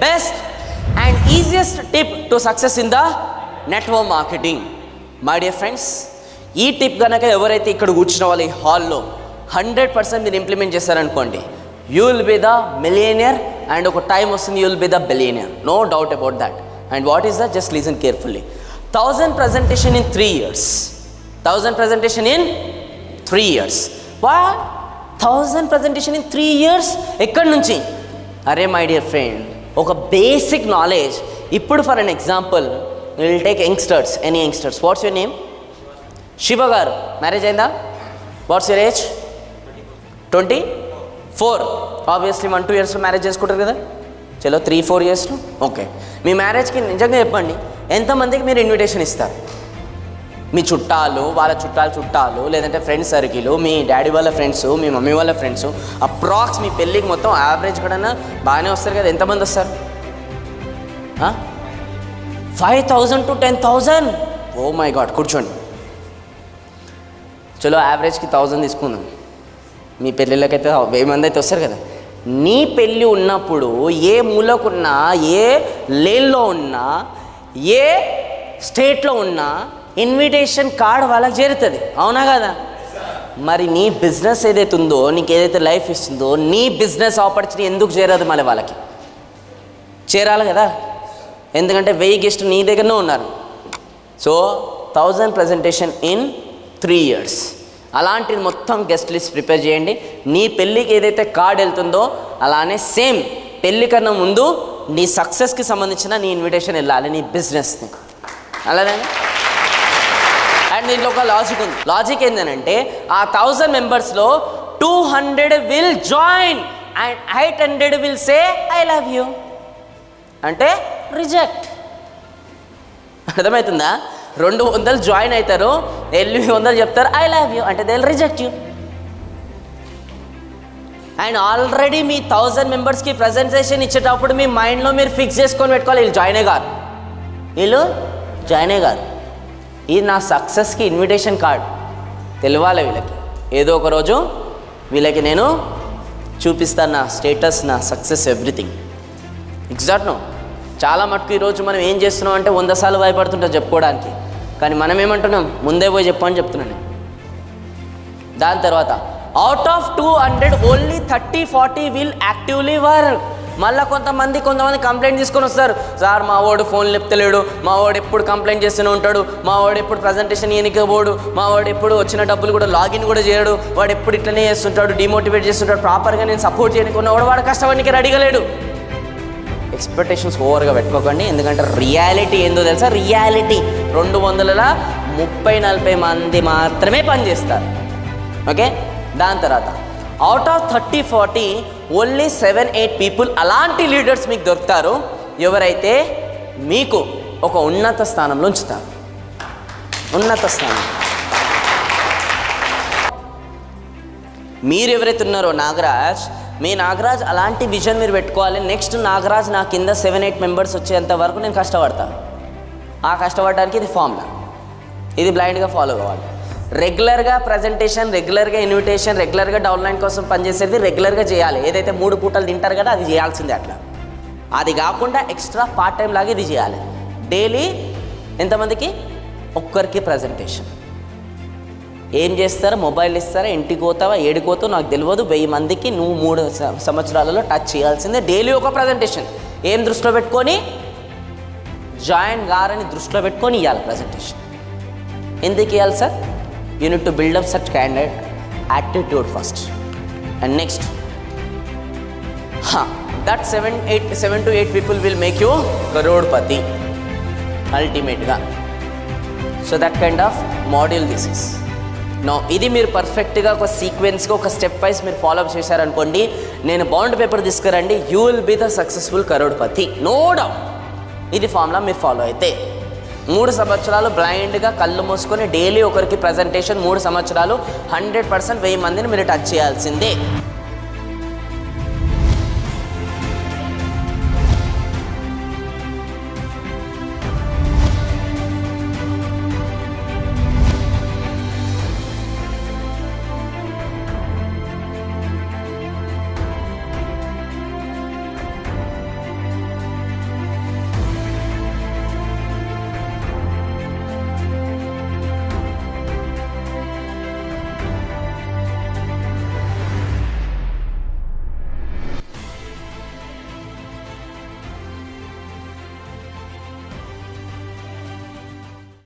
best and easiest tip to success in the network marketing. My dear friends, ఈ tip కనుక ఎవరైతే ఇక్కడ కూర్చున్న వాళ్ళు ఈ హాల్లో 100% మీరు ఇంప్లిమెంట్ చేశారనుకోండి, you will be the millionaire and ఒక టైం వస్తుంది you will be the billionaire, no doubt about that. And what is that? Just listen carefully. 1000 presentation in 3 years. 1000 presentation in 3 years. What? 1000 presentation in 3 years? ఎక్కడి నుంచి? అరే my dear friend, ఒక basic knowledge. ఇప్పుడు for an example will take youngsters, any youngsters. What's your name? Shiva garu. Marriage అయిందా? What's your age? 24. Obviously 1-2 yearsలో marriage చేసుకుంటారు కదా. చలో 3-4 yearsలో. ఓకే, మీ మ్యారేజ్కి నిజంగా చెప్పండి ఎంతమందికి మీరు ఇన్విటేషన్ ఇస్తారు? మీ చుట్టాలు, వాళ్ళ చుట్టాలు, లేదంటే ఫ్రెండ్స్ సర్కిల్, మీ డాడీ వాళ్ళ ఫ్రెండ్స్, మీ మమ్మీ వాళ్ళ ఫ్రెండ్స్, అప్రాక్స్ మీ పెళ్ళికి మొత్తం యావరేజ్ కూడా బాగానే వస్తారు కదా. ఎంతమంది వస్తారు? 5,000 to 10,000. Oh my God. కూర్చోండి. చలో యావరేజ్కి 1000 తీసుకుందాం. మీ పెళ్ళిళ్ళకైతే 1000 మంది అయితే వస్తారు కదా. నీ పెళ్ళి ఉన్నప్పుడు ఏ మూలకున్నా, ఏ లేన్లో ఉన్నా, ఏ స్టేట్లో ఉన్నా ఇన్విటేషన్ కార్డ్ వాళ్ళకి చేరుతుంది, అవునా కదా? మరి నీ బిజినెస్ ఏదైతే ఉందో, నీకు ఏదైతే లైఫ్ ఇస్తుందో, నీ బిజినెస్ ఆపర్చునిటీ ఎందుకు చేరదు? మళ్ళీ వాళ్ళకి చేరాలి కదా, ఎందుకంటే 1000 గెస్ట్ నీ దగ్గరనే ఉన్నారు. So 1000 presentation in 3 years. అలాంటిది మొత్తం గెస్ట్ లిస్ట్ ప్రిపేర్ చేయండి. నీ పెళ్ళికి ఏదైతే కార్డ్ వెళ్తుందో అలానే సేమ్ పెళ్ళి కన్నా ముందు నీ సక్సెస్కి సంబంధించిన నీ ఇన్విటేషన్ వెళ్ళాలి, నీ బిజినెస్ని. అలానే అండ్ దీంట్లో ఒక లాజిక్ ఉంది. లాజిక్ ఏంటంటే ఆ 1000 మెంబర్స్లో 200 will join and 800 will say I love you, అంటే రిజెక్ట్. అర్థమవుతుందా? 200 జాయిన్ అవుతారు, 800 చెప్తారు ఐ లవ్ యూ, అంటే they will reject you. And already మీ 1000 మెంబర్స్కి ప్రజెంటేషన్ ఇచ్చేటప్పుడు మీ మైండ్లో మీరు ఫిక్స్ చేసుకొని పెట్టుకోవాలి, వీళ్ళు జాయినే కాదు, వీళ్ళు జాయినే కాదు. ఇది నా సక్సెస్కి ఇన్విటేషన్ కార్డ్ తెలియాలి వీళ్ళకి. ఏదో ఒక రోజు వీళ్ళకి నేను చూపిస్తాను నా స్టేటస్, నా సక్సెస్, ఎవ్రీథింగ్. Exact no. చాలా మటుకు ఈరోజు మనం ఏం చేస్తున్నాం అంటే 100 సార్లు భయపడుతుంటాం చెప్పుకోవడానికి, కానీ మనం ఏమంటున్నాం? ముందే పోయి చెప్పని చెప్తున్నాను. దాని తర్వాత out of 200 only 30-40 will actively work. మళ్ళీ కొంతమంది కంప్లైంట్ తీసుకొని వస్తారు, సార్ మా వాడు ఫోన్ లేపుతలేడు, మా వాడు ఎప్పుడు కంప్లైంట్ చేస్తూనే ఉంటాడు, మా వాడు ఎప్పుడు ప్రజెంటేషన్ ఈయనకే పోడు, మా వాడు ఎప్పుడు వచ్చిన డబ్బులు కూడా లాగిన్ కూడా చేయడు, వాడు ఎప్పుడు ఇట్లనే చేస్తుంటాడు, డిమోటివేట్ చేస్తుంటాడు, ప్రాపర్గా నేను సపోర్ట్ చేయనుకున్నవాడు వాడు కష్టపడికి అడిగలేడు. ఎక్స్పెక్టేషన్స్ ఓవర్గా పెట్టుకోకండి, ఎందుకంటే రియాలిటీ ఏందో తెలుసా? రియాలిటీ 230-40 మంది మాత్రమే పనిచేస్తారు. ఓకే, దాని తర్వాత అవుట్ ఆఫ్ 30-40 ఓన్లీ 7-8 పీపుల్ అలాంటి లీడర్స్ మీకు దొరుకుతారు, ఎవరైతే మీకు ఒక ఉన్నత స్థానంలో ఉంచుతారు. ఉన్నత స్థానం. మీరు ఎవరైతే ఉన్నారో నాగరాజ్, మీ నాగరాజ్ అలాంటి విజన్ మీరు పెట్టుకోవాలి. నెక్స్ట్ నాగరాజ్ నా కింద 7-8 మెంబర్స్ వచ్చేంత వరకు నేను కష్టపడతాను. ఆ కష్టపడడానికి ఇది ఫార్ములా, ఇది బ్లైండ్గా ఫాలో కావాలి. రెగ్యులర్గా ప్రజెంటేషన్, రెగ్యులర్గా ఇన్విటేషన్, రెగ్యులర్గా డౌన్లైన్ కోసం పనిచేసేది రెగ్యులర్గా చేయాలి. ఏదైతే 3 పూటలు తింటారు కదా అది చేయాల్సిందే. అట్లా అది కాకుండా ఎక్స్ట్రా పార్ట్ టైం లాగా ఇది చేయాలి. డైలీ ఎంతమందికి? ఒక్కరికి ప్రజెంటేషన్. ఏం చేస్తారో? మొబైల్ ఇస్తారా? ఇంటికి పోతావా? ఏడిపోతావు నాకు తెలియదు. 1000 మందికి నువ్వు 3 సంవత్సరాలలో టచ్ చేయాల్సిందే. డైలీ ఒక ప్రజెంటేషన్. ఏం దృష్టిలో పెట్టుకొని? జాయిన్ గారని దృష్టిలో పెట్టుకొని ఇవ్వాలి ప్రజెంటేషన్. ఎందుకు ఇవ్వాలి sir? You need to build up such candidate attitude first, and next that 7 to 8 people will make you crorepati అల్టిమేట్గా. So that kind of module this is. No, ఇది మీరు పర్ఫెక్ట్గా ఒక సీక్వెన్స్గా ఒక స్టెప్ వైజ్ మీరు ఫాలోఅప్ చేశారనుకోండి, నేను బాండ్ పేపర్ తీసుకురండి, you will be the successful crorepati, no doubt. ఇది ఫార్ములా మీరు ఫాలో అయితే 3 సంవత్సరాలు బ్లైండ్గా కళ్ళు మూసుకొని డైలీ ఒకరికి ప్రజెంటేషన్, 3 సంవత్సరాలు 100% 1000 మందిని మీరు టచ్ చేయాల్సిందే.